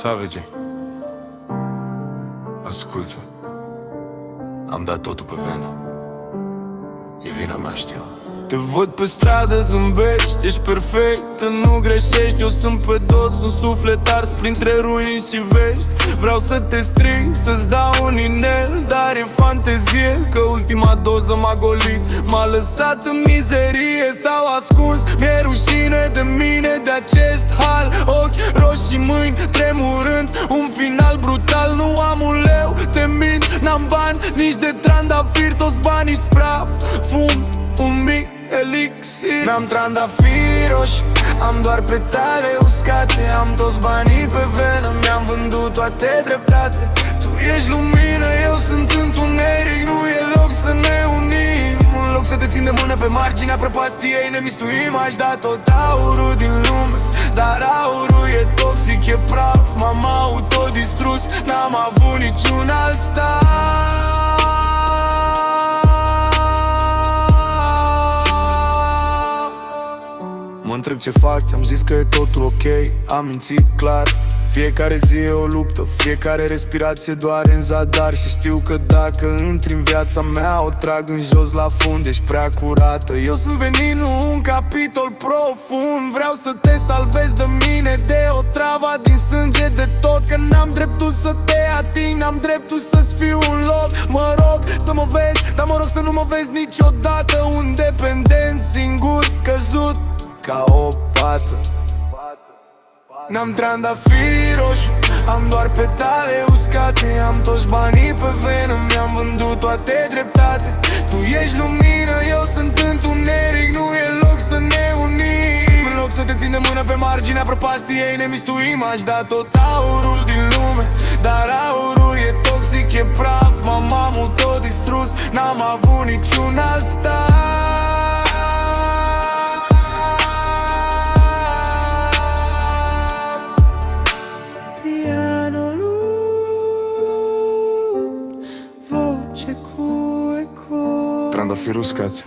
Savage, ascultă. Am dat totul pe venă. E vina mea, știu. Te văd pe stradă, zâmbești, ești perfectă, nu greșești. Eu sunt pe dos, un suflet ars printre ruini și vești. Vreau să te strig, să-ți dau un inel, dar e fantezie, că ultima doză m-a golit. M-a lăsat în mizerie, stau ascuns, mi-e rușine de mine, de acest hal. Ochi roșii, mâini tremurând, un final brutal. Nu am un leu, te mint, n-am bani, nici de trandafir, toți banii spraf. Fum un mic elixir, n-am trandafiri roșii, am doar petale uscate. Am toți banii pe venă, mi-am vândut toate dreptate. Tu ești lumină, eu sunt întuneric, nu e loc să ne unim. În loc să te țin de mână pe marginea prăpastiei, ne mistuim. Aș da tot aurul din lume, dar aurul e toxic, e praf. M-am autodistrus, n-am avut niciun alt stat. Mă întreb ce fac, ți-am zis că e totul ok. Am mințit clar. Fiecare zi e o luptă, fiecare respirație doare în zadar. Și știu că dacă intri în viața mea, o trag în jos la fund. Ești prea curată, eu sunt veninul, un capitol profund. Vreau să te salvezi de mine, de otrava din sânge, de tot. Că n-am dreptul să te ating, n-am dreptul să-ți fiu un loc. Mă rog să mă vezi, dar mă rog să nu mă vezi niciodată un dependent, singur, căzut ca o pată. N-am trandafiri roșu, am doar petale uscate. Am toți banii pe venă, mi-am vândut toate dreptate. Tu ești lumină, eu sunt întuneric, nu e loc să ne unim. În loc să te țin de mână pe marginea prăpastiei, ne mistuim. Aș da tot aurul din lume, dar aurul e toxic, e praf. M-am autodistrus, n-am avut niciun alt stat. Trandafiri uscați.